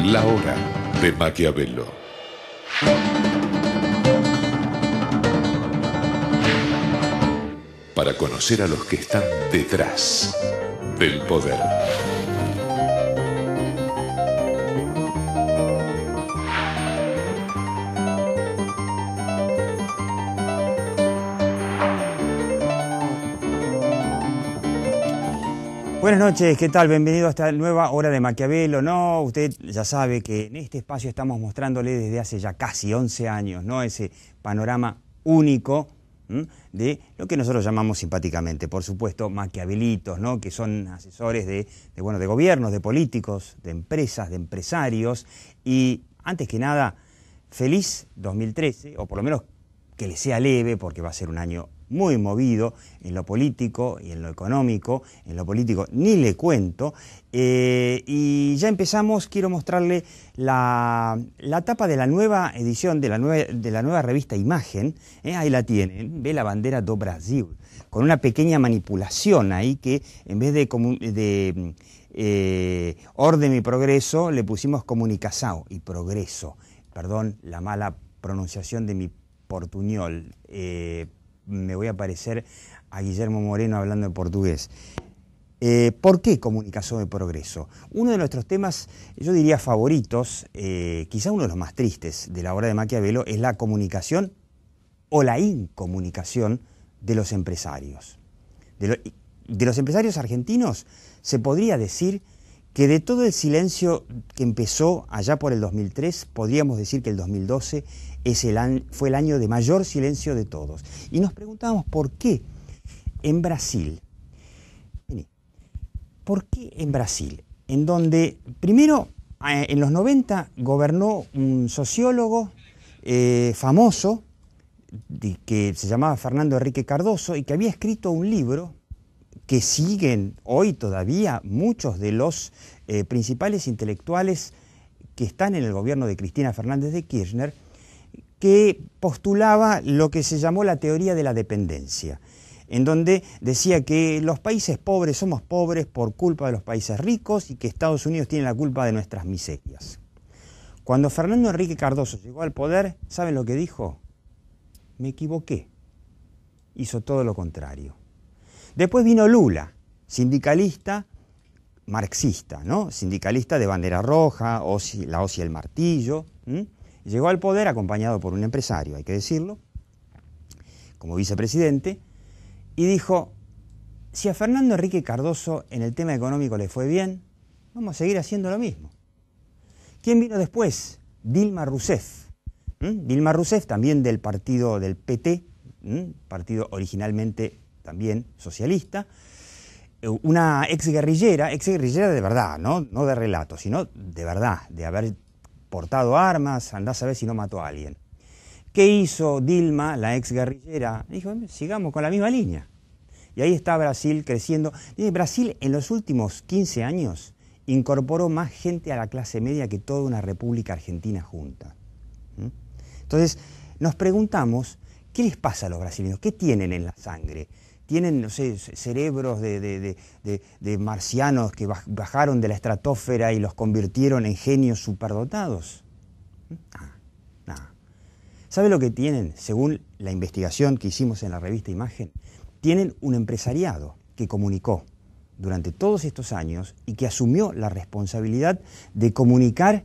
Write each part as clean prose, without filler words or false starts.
La hora de Maquiavelo. Para conocer a los que están detrás del poder. Buenas noches, ¿qué tal? Bienvenido a esta nueva hora de Maquiavelo. No, usted ya sabe que en este espacio estamos mostrándole desde hace ya casi 11 años, ¿no? Ese panorama único de lo que nosotros llamamos simpáticamente, por supuesto, maquiavelitos, ¿no? Que son asesores de gobiernos, de políticos, de empresas, de empresarios. Y antes que nada, feliz 2013, o por lo menos que le sea leve, porque va a ser un año muy movido en lo político y en lo económico. En lo político ni le cuento. Y ya empezamos, quiero mostrarle la tapa de la nueva edición, de la nueva revista Imagen. Ahí la tienen, ve la bandera do Brasil, con una pequeña manipulación ahí que en vez de orden y progreso le pusimos comunicação y progreso. Perdón la mala pronunciación de mi portuñol. Me voy a parecer a Guillermo Moreno hablando en portugués. ¿Por qué comunicación de progreso? Uno de nuestros temas, yo diría favoritos, quizá uno de los más tristes de la obra de Maquiavelo, es la comunicación o la incomunicación de los empresarios. De los empresarios argentinos se podría decir que de todo el silencio que empezó allá por el 2003, podríamos decir que el 2012 fue el año de mayor silencio de todos. Y nos preguntábamos por qué en Brasil. ¿Por qué en Brasil? En donde, primero, en los 90 gobernó un sociólogo famoso que se llamaba Fernando Henrique Cardoso y que había escrito un libro que siguen hoy todavía muchos de los principales intelectuales que están en el gobierno de Cristina Fernández de Kirchner, que postulaba lo que se llamó la teoría de la dependencia, en donde decía que los países pobres somos pobres por culpa de los países ricos y que Estados Unidos tiene la culpa de nuestras miserias. Cuando Fernando Henrique Cardoso llegó al poder, ¿saben lo que dijo? Me equivoqué. Hizo todo lo contrario. Después vino Lula, sindicalista marxista, ¿no? Sindicalista de bandera roja, la hoz y el martillo. Llegó al poder acompañado por un empresario, hay que decirlo, como vicepresidente, y dijo, si a Fernando Henrique Cardoso en el tema económico le fue bien, vamos a seguir haciendo lo mismo. ¿Quién vino después? Dilma Rousseff. Dilma Rousseff, también del partido del PT, partido originalmente también socialista, una exguerrillera de verdad, ¿no? No de relato, sino de verdad, de haber portado armas, andá a saber si no mató a alguien. ¿Qué hizo Dilma, la exguerrillera? Dijo, sigamos con la misma línea. Y ahí está Brasil creciendo. Brasil en los últimos 15 años incorporó más gente a la clase media que toda una república argentina junta. Entonces nos preguntamos, ¿qué les pasa a los brasileños? ¿Qué tienen en la sangre? ¿Tienen, no sé, cerebros de marcianos que bajaron de la estratosfera y los convirtieron en genios superdotados? Nada. ¿Sabe lo que tienen? Según la investigación que hicimos en la revista Imagen, tienen un empresariado que comunicó durante todos estos años y que asumió la responsabilidad de comunicar,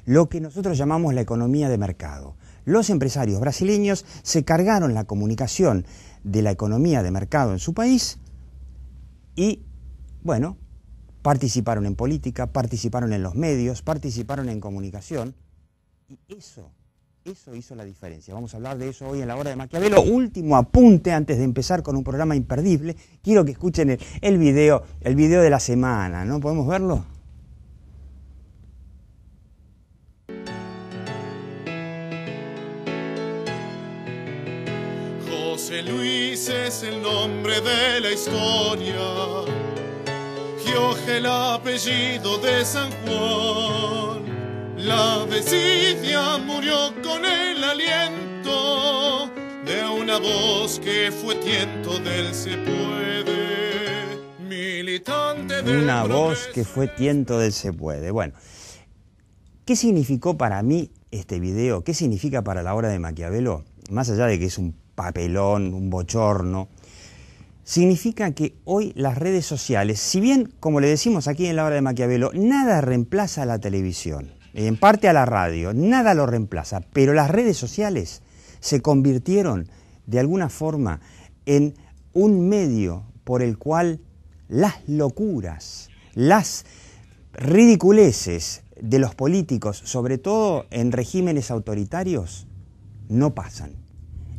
lo que nosotros llamamos la economía de mercado. Los empresarios brasileños se cargaron la comunicación de la economía de mercado en su país y, bueno, participaron en política, participaron en los medios, participaron en comunicación y eso hizo la diferencia. Vamos a hablar de eso hoy en la hora de Maquiavelo. Último apunte antes de empezar con un programa imperdible. Quiero que escuchen el video de la semana, ¿no? ¿Podemos verlo? José Luis es el nombre de la historia, Jorge el apellido de San Juan. La desidia murió con el aliento de una voz que fue tiento del se puede, militante del Una voz progreso. que fue tiento del se puede. Bueno, ¿Qué significó para mí este video? ¿Qué significa para la obra de Maquiavelo? Más allá de que es un papelón, un bochorno, significa que hoy las redes sociales, si bien, como le decimos aquí en la obra de Maquiavelo, nada reemplaza a la televisión, en parte a la radio, nada lo reemplaza, pero las redes sociales se convirtieron de alguna forma en un medio por el cual las locuras, las ridiculeces de los políticos, sobre todo en regímenes autoritarios, no pasan.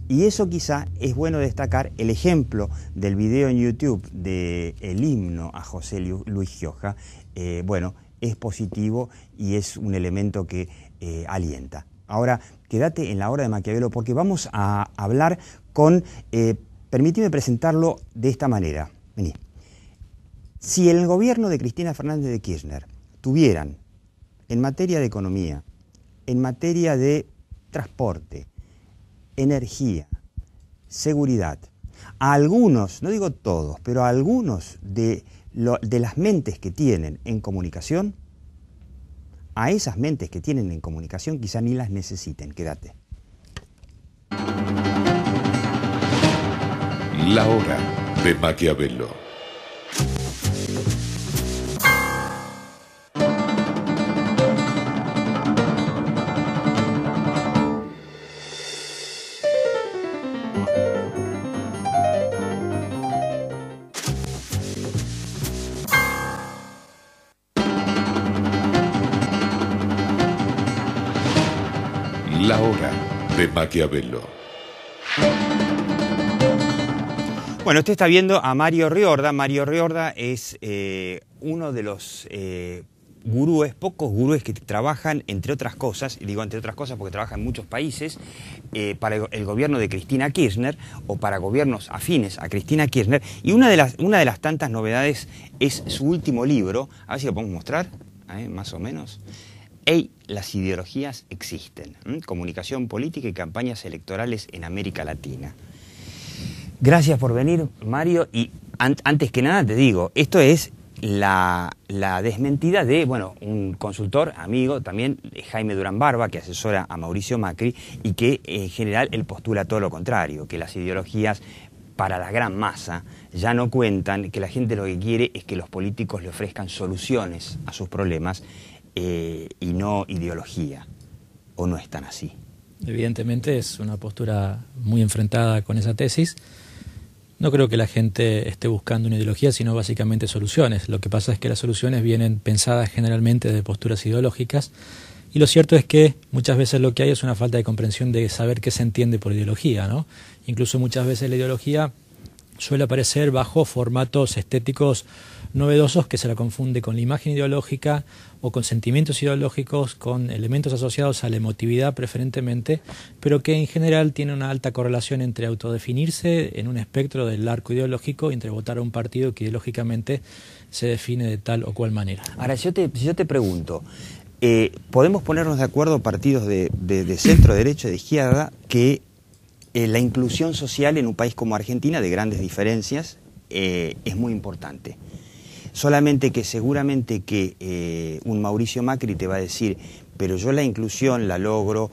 Y eso quizá es bueno destacar. El ejemplo del video en YouTube del himno a José Luis Gioja, bueno, es positivo y es un elemento que alienta. Ahora, quédate en la obra de Maquiavelo porque vamos a hablar con... permíteme presentarlo de esta manera. Vení. Si el gobierno de Cristina Fernández de Kirchner tuvieran, en materia de economía, en materia de transporte, energía, seguridad, a algunos, no digo todos, pero a algunos de las mentes que tienen en comunicación, a esas mentes que tienen en comunicación quizá ni las necesiten. Quédate. La hora de Maquiavelo. La hora de Maquiavelo. Bueno, usted está viendo a Mario Riorda. Mario Riorda es uno de los gurúes, pocos gurúes que trabajan, entre otras cosas, y digo entre otras cosas porque trabaja en muchos países, para el gobierno de Cristina Kirchner o para gobiernos afines a Cristina Kirchner. Y una de las tantas novedades es su último libro. A ver si lo podemos mostrar, más o menos. Hey, las ideologías existen. Comunicación política y campañas electorales en América Latina. Gracias por venir, Mario. Y antes que nada te digo, esto es la desmentida de, bueno, un consultor, amigo también, Jaime Durán Barba, que asesora a Mauricio Macri y que en general él postula todo lo contrario, que las ideologías para la gran masa ya no cuentan, que la gente lo que quiere es que los políticos le ofrezcan soluciones a sus problemas y no ideología. ¿O no es tan así? Evidentemente es una postura muy enfrentada con esa tesis. No creo que la gente esté buscando una ideología, sino básicamente soluciones. Lo que pasa es que las soluciones vienen pensadas generalmente de posturas ideológicas, y lo cierto es que muchas veces lo que hay es una falta de comprensión de saber qué se entiende por ideología, ¿no? Incluso muchas veces la ideología suele aparecer bajo formatos estéticos novedosos que se la confunde con la imagen ideológica o con sentimientos ideológicos, con elementos asociados a la emotividad preferentemente, pero que en general tiene una alta correlación entre autodefinirse en un espectro del arco ideológico y entre votar a un partido que ideológicamente se define de tal o cual manera. Ahora, si yo te pregunto, ¿podemos ponernos de acuerdo partidos de centro, derecha, de izquierda, que la inclusión social en un país como Argentina, de grandes diferencias, es muy importante? Solamente que seguramente que un Mauricio Macri te va a decir, pero yo la inclusión la logro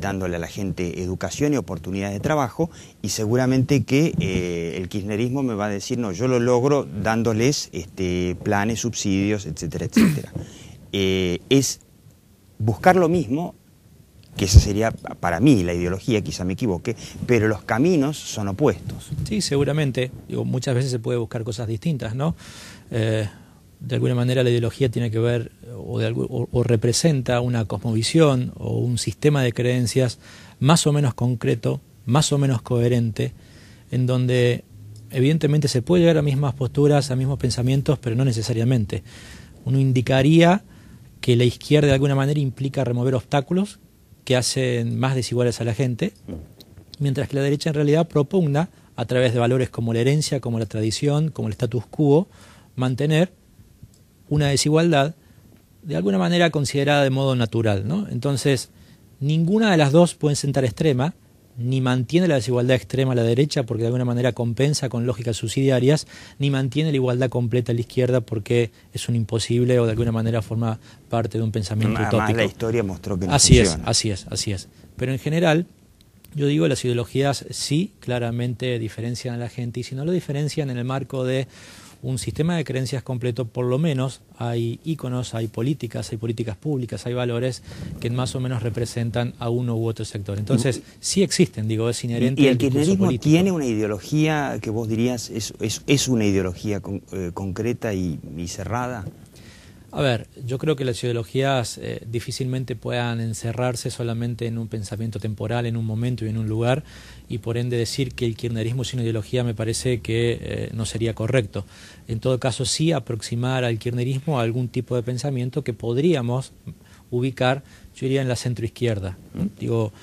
dándole a la gente educación y oportunidades de trabajo, y seguramente que el kirchnerismo me va a decir, no, yo lo logro dándoles planes, subsidios, etcétera, etcétera. Es buscar lo mismo, que esa sería para mí la ideología, quizá me equivoque, pero los caminos son opuestos. Sí, seguramente. Digo, muchas veces se puede buscar cosas distintas, ¿no? De alguna manera la ideología tiene que ver o representa una cosmovisión o un sistema de creencias más o menos concreto, más o menos coherente, en donde evidentemente se puede llegar a mismas posturas, a mismos pensamientos, pero no necesariamente. Uno indicaría que la izquierda de alguna manera implica remover obstáculos que hacen más desiguales a la gente, mientras que la derecha en realidad propugna, a través de valores como la herencia, como la tradición, como el status quo, mantener una desigualdad de alguna manera considerada de modo natural, ¿no? Entonces, ninguna de las dos puede sentar extrema, ni mantiene la desigualdad extrema a la derecha porque de alguna manera compensa con lógicas subsidiarias, ni mantiene la igualdad completa a la izquierda porque es un imposible o de alguna manera forma parte de un pensamiento utópico. La historia mostró que no funciona. Así es. Pero en general, yo digo, las ideologías sí claramente diferencian a la gente, y si no lo diferencian en el marco de un sistema de creencias completo, por lo menos hay íconos, hay políticas públicas, hay valores que más o menos representan a uno u otro sector. Entonces, sí existen, digo, es inherente. ¿Y el kirchnerismo tiene una ideología que vos dirías es una ideología concreta y cerrada? A ver, yo creo que las ideologías difícilmente puedan encerrarse solamente en un pensamiento temporal, en un momento y en un lugar, y por ende decir que el kirchnerismo es una ideología me parece que no sería correcto. En todo caso, sí aproximar al kirchnerismo a algún tipo de pensamiento que podríamos ubicar, yo diría, en la centroizquierda. Digo,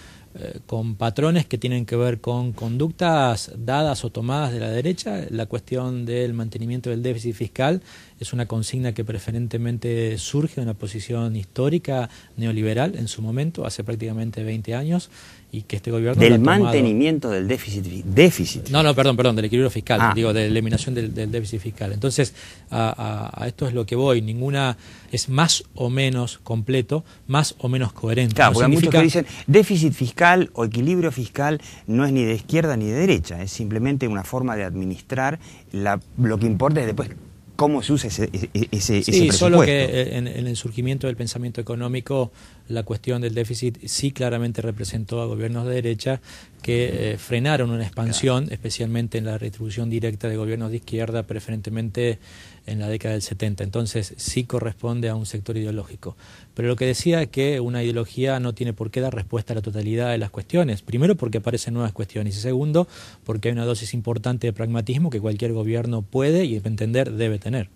con patrones que tienen que ver con conductas dadas o tomadas de la derecha. La cuestión del mantenimiento del déficit fiscal es una consigna que preferentemente surge de una posición histórica neoliberal en su momento, hace prácticamente 20 años, y que este gobierno del mantenimiento del déficit. No, perdón, del equilibrio fiscal, digo, de eliminación del déficit fiscal. Entonces, a esto es lo que voy. Ninguna es más o menos completo, más o menos coherente. Claro, porque hay muchos que dicen déficit fiscal o equilibrio fiscal no es ni de izquierda ni de derecha, es simplemente una forma de administrar. Lo que importa es después cómo se usa ese presupuesto. Solo que en el surgimiento del pensamiento económico, la cuestión del déficit sí claramente representó a gobiernos de derecha que frenaron una expansión, especialmente en la redistribución directa de gobiernos de izquierda, preferentemente en la década del 70. Entonces sí corresponde a un sector ideológico. Pero lo que decía es que una ideología no tiene por qué dar respuesta a la totalidad de las cuestiones. Primero, porque aparecen nuevas cuestiones, y segundo, porque hay una dosis importante de pragmatismo que cualquier gobierno puede y entender debe tener.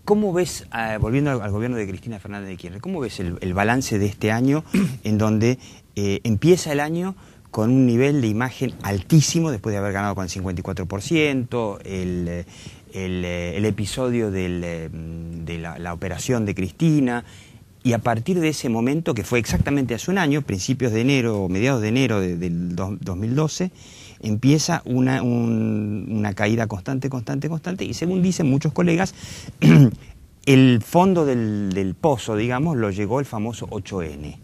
¿Cómo ves, volviendo al gobierno de Cristina Fernández de Kirchner, cómo ves el balance de este año en donde empieza el año con un nivel de imagen altísimo después de haber ganado con el 54%, el episodio de la operación de Cristina, y a partir de ese momento, que fue exactamente hace un año, principios de enero, mediados de enero del 2012, empieza una caída constante, y según dicen muchos colegas, el fondo del pozo, digamos, lo llegó el famoso 8N,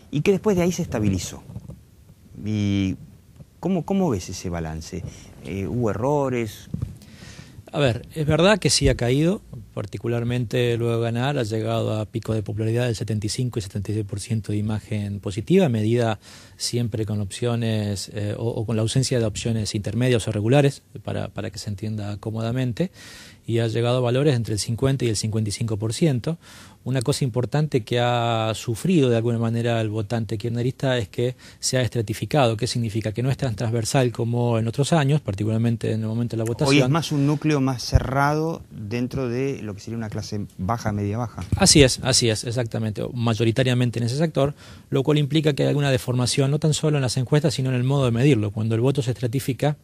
y que después de ahí se estabilizó. ¿Y cómo ves ese balance? ¿Hubo errores? A ver, es verdad que sí ha caído, particularmente luego de ganar, ha llegado a pico de popularidad del 75 y 76% de imagen positiva, medida siempre con opciones o con la ausencia de opciones intermedias o regulares, para que se entienda cómodamente, y ha llegado a valores entre el 50 y el 55%. Una cosa importante que ha sufrido de alguna manera el votante kirchnerista es que se ha estratificado. ¿Qué significa? Que no es tan transversal como en otros años, particularmente en el momento de la votación. Hoy es más un núcleo más cerrado dentro de lo que sería una clase baja, media baja. Así es, exactamente, mayoritariamente en ese sector, lo cual implica que hay alguna deformación, no tan solo en las encuestas, sino en el modo de medirlo. Cuando el voto se estratifica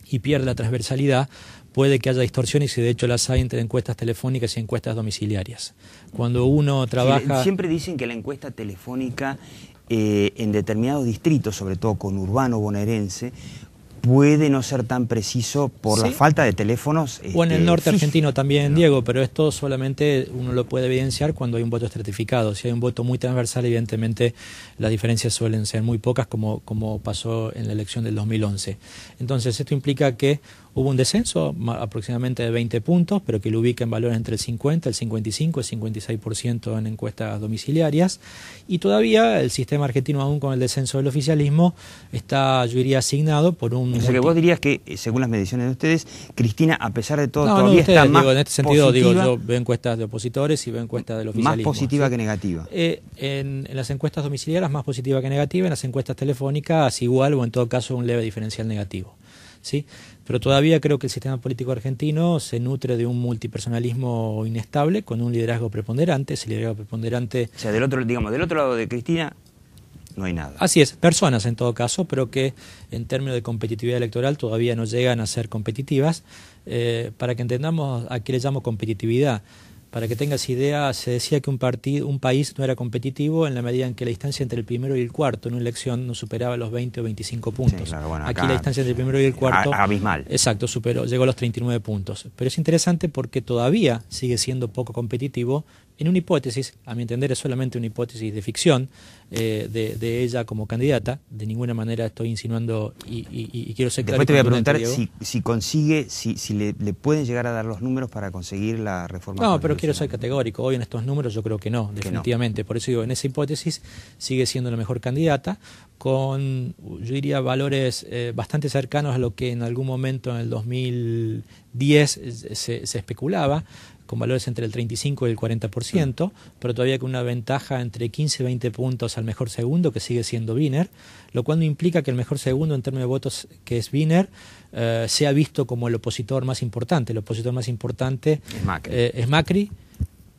y pierde la transversalidad, puede que haya distorsiones, y de hecho las hay entre encuestas telefónicas y encuestas domiciliarias. Cuando uno trabaja... Siempre dicen que la encuesta telefónica en determinados distritos, sobre todo conurbano bonaerense, puede no ser tan preciso por la falta de teléfonos. O en el norte argentino también, no. Diego, pero esto solamente uno lo puede evidenciar cuando hay un voto estratificado. Si hay un voto muy transversal, evidentemente las diferencias suelen ser muy pocas, como pasó en la elección del 2011. Entonces esto implica que hubo un descenso aproximadamente de 20 puntos, pero que lo ubica en valores entre el 50, el 55, el 56% en encuestas domiciliarias, y todavía el sistema argentino, aún con el descenso del oficialismo, está, yo diría, asignado por un... O sea que vos dirías que, según las mediciones de ustedes, Cristina, a pesar de todo, todavía está más en este sentido, positiva, yo veo encuestas de opositores y veo encuestas del oficialismo. Más positiva, ¿sí?, que negativa. En las encuestas domiciliarias más positiva que negativa, en las encuestas telefónicas igual, o en todo caso un leve diferencial negativo, ¿sí? Pero todavía creo que el sistema político argentino se nutre de un multipersonalismo inestable, con un liderazgo preponderante. Ese liderazgo preponderante... O sea, del otro lado de Cristina no hay nada. Así es, personas en todo caso, pero que en términos de competitividad electoral todavía no llegan a ser competitivas. Para que entendamos a qué le llamo competitividad, Para que tengas idea, se decía que un país no era competitivo en la medida en que la distancia entre el primero y el cuarto en una elección no superaba los 20 o 25 puntos. Sí, claro, bueno, aquí la distancia entre el primero y el cuarto... abismal. Exacto, llegó a los 39 puntos. Pero es interesante porque todavía sigue siendo poco competitivo en una hipótesis, a mi entender es solamente una hipótesis de ficción, de ella como candidata. De ninguna manera estoy insinuando y quiero ser claro. Después te voy a preguntar si consigue, si le pueden llegar a dar los números para conseguir la reforma. No, pero quiero ser categórico. Hoy en estos números yo creo que no, definitivamente. Por eso digo, en esa hipótesis sigue siendo la mejor candidata, con, yo diría, valores bastante cercanos a lo que en algún momento en el 2010 se especulaba, con valores entre el 35 y el 40%, pero todavía con una ventaja entre 15 y 20 puntos al mejor segundo, que sigue siendo Wiener, lo cual no implica que el mejor segundo en términos de votos, que es Wiener, sea visto como el opositor más importante. El opositor más importante es Macri.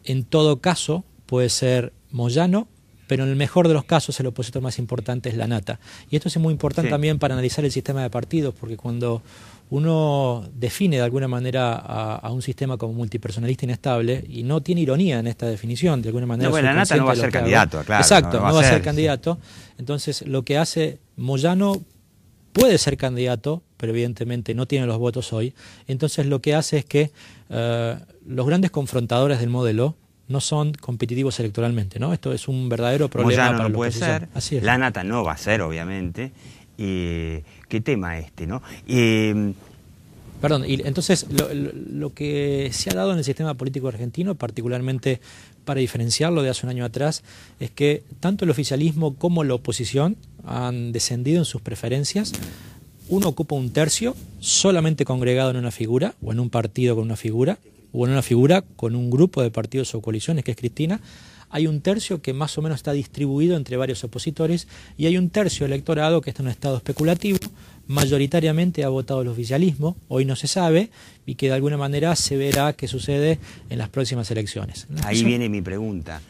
En todo caso puede ser Moyano, pero en el mejor de los casos el opositor más importante es la Nata. Y esto es muy importante también para analizar el sistema de partidos, porque cuando uno define de alguna manera a un sistema como multipersonalista inestable, y no tiene ironía en esta definición, de alguna manera... No, la Nata no va a ser candidato, claro. Exacto, no va a ser candidato. Entonces, lo que hace Moyano puede ser candidato, pero evidentemente no tiene los votos hoy. Entonces, lo que hace es que los grandes confrontadores del modelo no son competitivos electoralmente, ¿no? Esto es un verdadero problema. Moyano para no puede ser, así es. La Nata no va a ser, obviamente. ¿Qué tema ¿no? Perdón, y entonces lo que se ha dado en el sistema político argentino, particularmente para diferenciarlo de hace un año atrás, es que tanto el oficialismo como la oposición han descendido en sus preferencias. Uno ocupa un tercio solamente congregado en una figura, o en un partido con una figura, o en una figura con un grupo de partidos o coaliciones, que es Cristina. Hay un tercio que más o menos está distribuido entre varios opositores, y hay un tercio electorado que está en un estado especulativo. Mayoritariamente ha votado el oficialismo, hoy no se sabe, y que de alguna manera se verá qué sucede en las próximas elecciones. Ahí viene mi pregunta.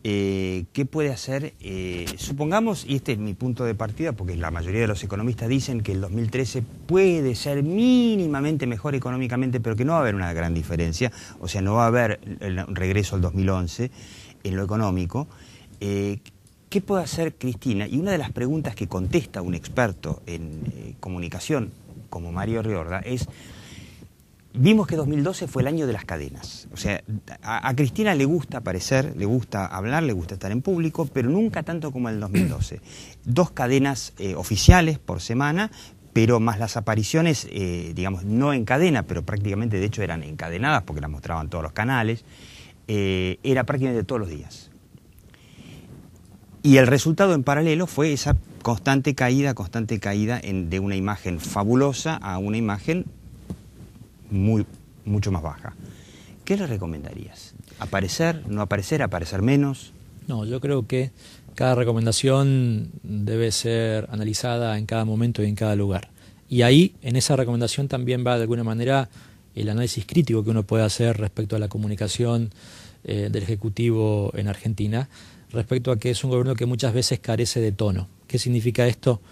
¿Qué puede hacer? Supongamos, y este es mi punto de partida, porque la mayoría de los economistas dicen que el 2013 puede ser mínimamente mejor económicamente, pero que no va a haber una gran diferencia, o sea, no va a haber el regreso al 2011 en lo económico. ¿Qué puede hacer Cristina? Y una de las preguntas que contesta un experto en comunicación, como Mario Riorda, es: vimos que 2012 fue el año de las cadenas. O sea, a Cristina le gusta aparecer, le gusta hablar, le gusta estar en público, pero nunca tanto como el 2012. 2 cadenas oficiales por semana, pero más las apariciones, digamos, no en cadena, pero prácticamente, de hecho, eran encadenadas porque las mostraban todos los canales. Era prácticamente todos los días. Y el resultado en paralelo fue esa constante caída de una imagen fabulosa a una imagen mucho más baja. ¿Qué le recomendarías? ¿Aparecer, no aparecer, aparecer menos? No, yo creo que cada recomendación debe ser analizada en cada momento y en cada lugar. Y ahí, en esa recomendación también va de alguna manera el análisis crítico que uno puede hacer respecto a la comunicación del Ejecutivo en Argentina, respecto a que es un gobierno que muchas veces carece de tono. ¿Qué significa esto?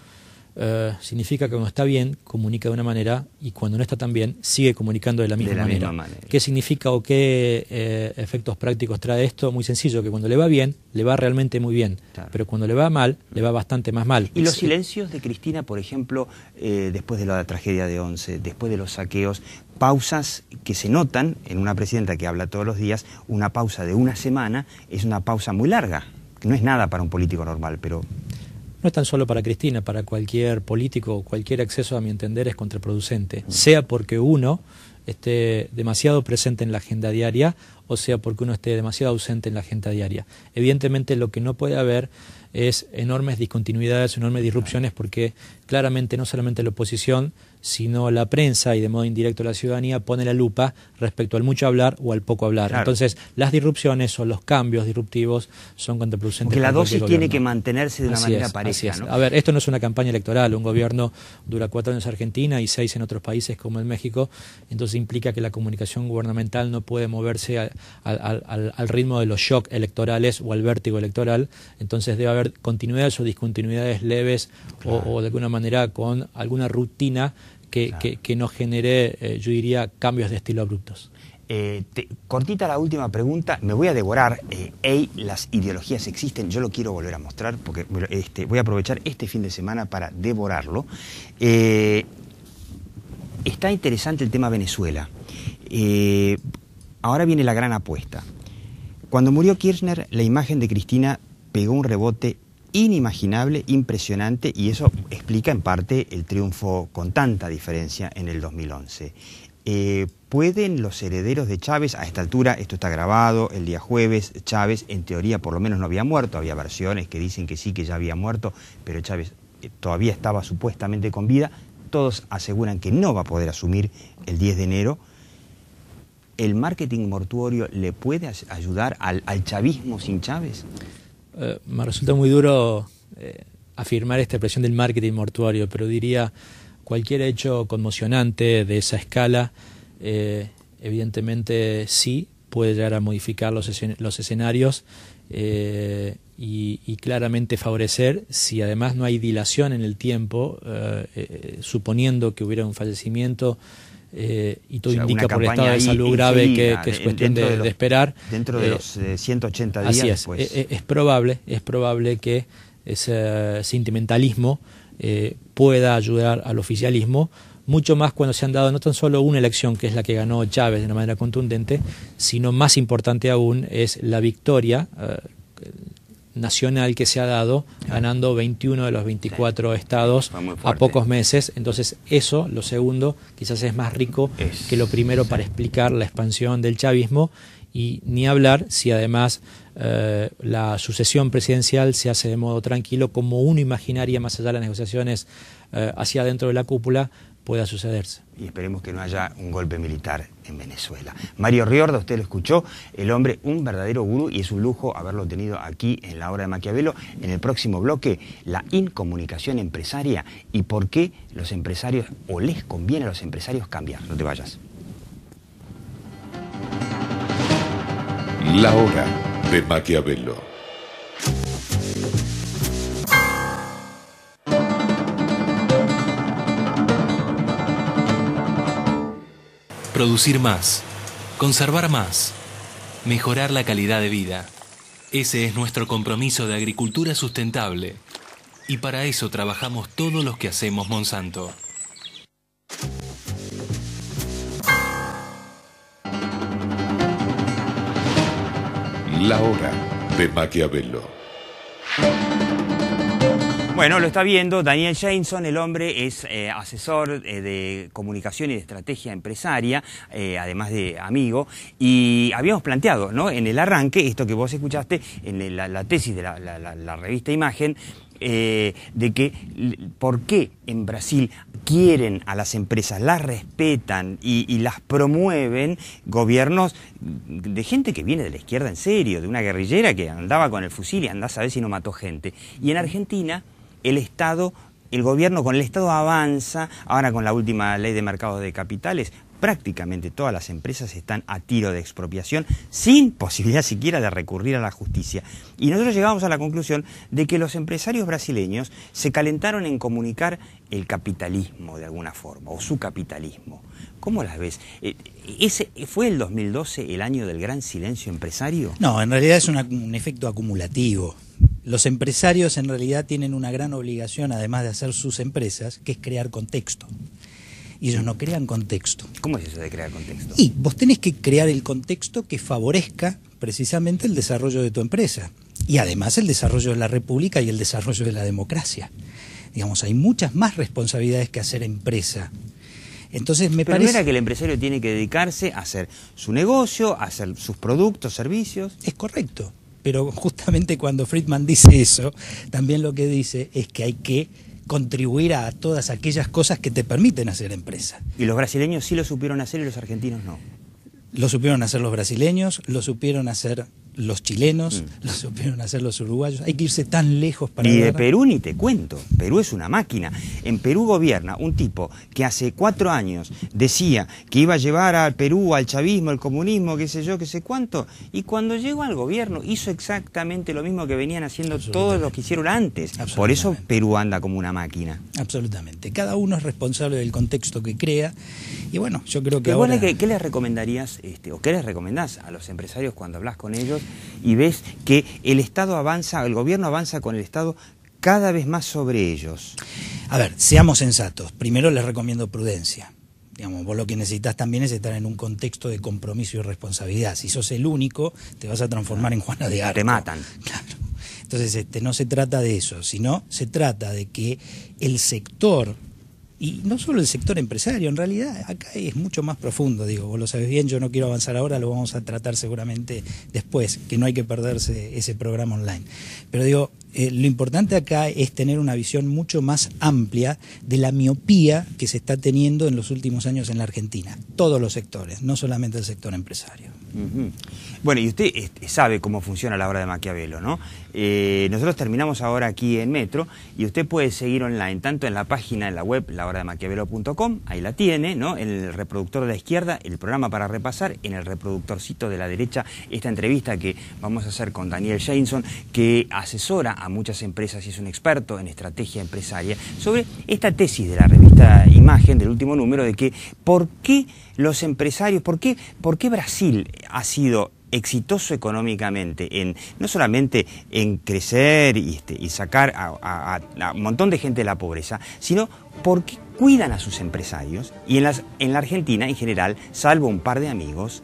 Significa que cuando está bien, comunica de una manera, y cuando no está tan bien, sigue comunicando de la misma manera. ¿Qué significa o qué efectos prácticos trae esto? Muy sencillo, que cuando le va bien, le va realmente muy bien, claro, pero cuando le va mal, le va bastante más mal. ¿Y los silencios de Cristina, por ejemplo, después de la tragedia de 11, después de los saqueos, pausas que se notan en una presidenta que habla todos los días? Una pausa de una semana es una pausa muy larga, que no es nada para un político normal, pero... No es tan solo para Cristina, para cualquier político, cualquier exceso, a mi entender, es contraproducente, sea porque uno esté demasiado presente en la agenda diaria o sea porque uno esté demasiado ausente en la agenda diaria. Evidentemente lo que no puede haber es enormes discontinuidades, enormes disrupciones, porque claramente no solamente la oposición, sino la prensa y de modo indirecto la ciudadanía pone la lupa respecto al mucho hablar o al poco hablar. Claro. Entonces, las disrupciones o los cambios disruptivos son contraproducentes. Porque la dosis tiene que mantenerse de una manera pareja, ¿no? A ver, esto no es una campaña electoral. Un gobierno dura 4 años en Argentina y 6 en otros países como en México. Entonces implica que la comunicación gubernamental no puede moverse al ritmo de los shocks electorales o al vértigo electoral. Entonces debe haber continuidades o discontinuidades leves, claro, o de alguna manera con alguna rutina que no genere, yo diría, cambios de estilo abruptos. Cortita la última pregunta, me voy a devorar. Las ideologías existen, yo lo quiero volver a mostrar porque voy a aprovechar este fin de semana para devorarlo. Está interesante el tema Venezuela. Ahora viene la gran apuesta. Cuando murió Kirchner, la imagen de Cristina pegó un rebote inimaginable, impresionante, y eso explica en parte el triunfo con tanta diferencia en el 2011. ¿Pueden los herederos de Chávez, a esta altura, esto está grabado, el día jueves, Chávez en teoría por lo menos no había muerto, había versiones que dicen que sí, que ya había muerto, pero Chávez todavía estaba supuestamente con vida, todos aseguran que no va a poder asumir el 10 de enero, ¿el marketing mortuorio le puede ayudar al chavismo sin Chávez? Me resulta muy duro afirmar esta expresión del marketing mortuorio, pero diría cualquier hecho conmocionante de esa escala, evidentemente sí puede llegar a modificar los escenarios y claramente favorecer, si además no hay dilación en el tiempo, suponiendo que hubiera un fallecimiento, y todo indica por el estado de salud grave que es cuestión de esperar. Dentro de los 180 días así después. Es probable que ese sentimentalismo pueda ayudar al oficialismo, mucho más cuando se han dado no tan solo una elección, que es la que ganó Chávez de una manera contundente, sino más importante aún es la victoria nacional que se ha dado, ganando 21 de los 24 estados a pocos meses. Entonces eso, lo segundo, quizás es más rico que lo primero para explicar la expansión del chavismo, y ni hablar si además la sucesión presidencial se hace de modo tranquilo, como uno imaginaría más allá de las negociaciones hacia adentro de la cúpula, pueda sucederse. Y esperemos que no haya un golpe militar en Venezuela. Mario Riorda, usted lo escuchó, el hombre, un verdadero gurú, y es un lujo haberlo tenido aquí en la hora de Maquiavelo. En el próximo bloque, la incomunicación empresaria y por qué los empresarios, o les conviene a los empresarios cambiar. No te vayas. La hora de Maquiavelo. Producir más, conservar más, mejorar la calidad de vida. Ese es nuestro compromiso de agricultura sustentable. Y para eso trabajamos todos los que hacemos Monsanto. La hora de Maquiavelo. Bueno, lo está viendo Daniel Jameson, el hombre es asesor de comunicación y de estrategia empresaria, además de amigo, y habíamos planteado, ¿no?, en el arranque, esto que vos escuchaste, en la tesis de la revista Imagen, de que por qué en Brasil quieren a las empresas, las respetan y las promueven gobiernos de gente que viene de la izquierda en serio, de una guerrillera que andaba con el fusil y andás a ver si no mató gente. Y en Argentina el gobierno con el Estado avanza, ahora con la última ley de mercados de capitales, prácticamente todas las empresas están a tiro de expropiación, sin posibilidad siquiera de recurrir a la justicia. Y nosotros llegamos a la conclusión de que los empresarios brasileños se calentaron en comunicar el capitalismo de alguna forma, o su capitalismo. ¿Cómo las ves? ¿Fue el 2012 el año del gran silencio empresario? No, en realidad es un efecto acumulativo. Los empresarios en realidad tienen una gran obligación, además de hacer sus empresas, que es crear contexto. Y ellos no crean contexto. ¿Cómo es eso de crear contexto? Y vos tenés que crear el contexto que favorezca precisamente el desarrollo de tu empresa. Y además el desarrollo de la república y el desarrollo de la democracia. Digamos, hay muchas más responsabilidades que hacer empresa. Entonces me parece... ¿Pero no era que el empresario tiene que dedicarse a hacer su negocio, a hacer sus productos, servicios? Es correcto. Pero justamente cuando Friedman dice eso, también lo que dice es que hay que contribuir a todas aquellas cosas que te permiten hacer empresa. Y los brasileños sí lo supieron hacer y los argentinos no. Lo supieron hacer los brasileños, lo supieron hacer los chilenos, lo supieron hacer los uruguayos. Hay que irse tan lejos para Y de ver. Perú ni te cuento. Perú es una máquina. En Perú gobierna un tipo que hace 4 años decía que iba a llevar al Perú al chavismo, al comunismo, qué sé yo, qué sé cuánto. Y cuando llegó al gobierno hizo exactamente lo mismo que venían haciendo todos los que hicieron antes. Por eso Perú anda como una máquina. Absolutamente. Cada uno es responsable del contexto que crea. Y bueno, yo creo que Pero ahora... ¿qué les recomendarías, o qué les recomendás a los empresarios cuando hablas con ellos y ves que el Estado avanza, el gobierno avanza con el Estado cada vez más sobre ellos? A ver, seamos sensatos. Primero les recomiendo prudencia. Digamos, vos lo que necesitas también es estar en un contexto de compromiso y responsabilidad. Si sos el único, te vas a transformar en Juana de Arco. Te matan. Claro. Entonces, no se trata de eso, sino se trata de que el sector, y no solo el sector empresario, en realidad acá es mucho más profundo, digo, vos lo sabés bien, yo no quiero avanzar ahora, lo vamos a tratar seguramente después, que no hay que perderse ese programa online. Pero digo, lo importante acá es tener una visión mucho más amplia de la miopía que se está teniendo en los últimos años en la Argentina. Todos los sectores, no solamente el sector empresario. Bueno, y usted sabe cómo funciona la obra de Maquiavelo, ¿no? Nosotros terminamos ahora aquí en Metro y usted puede seguir online, tanto en la página, en la web, lahorademaquiavelo.com, ahí la tiene, ¿no? En el reproductor de la izquierda, el programa para repasar, en el reproductorcito de la derecha, esta entrevista que vamos a hacer con Daniel Jameson, que asesora a muchas empresas y es un experto en estrategia empresaria, sobre esta tesis de la revista Imagen, del último número, de que ¿por qué los empresarios, por qué Brasil ha sido exitoso económicamente, no solamente en crecer y sacar a un montón de gente de la pobreza, sino porque cuidan a sus empresarios y en la Argentina en general, salvo un par de amigos,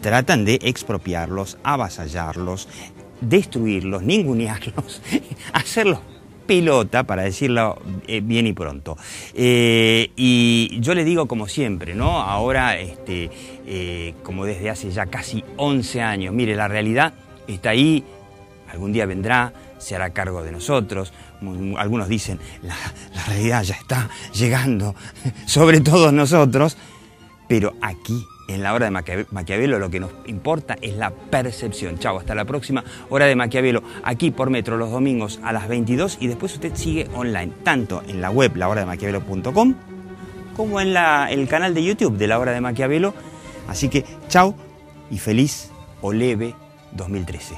tratan de expropiarlos, avasallarlos, destruirlos, ningunearlos, hacerlos pelota, para decirlo bien y pronto. Y yo le digo como siempre, ¿no? Ahora, como desde hace ya casi 11 años, mire, la realidad está ahí, algún día vendrá, se hará cargo de nosotros. Algunos dicen, la realidad ya está llegando sobre todos nosotros, pero aquí, en la hora de Maquiavelo, lo que nos importa es la percepción. Chau, hasta la próxima hora de Maquiavelo, aquí por Metro, los domingos a las 22, y después usted sigue online, tanto en la web lahorademaquiavelo.com como en el canal de YouTube de La Hora de Maquiavelo. Así que chau y feliz o leve 2013.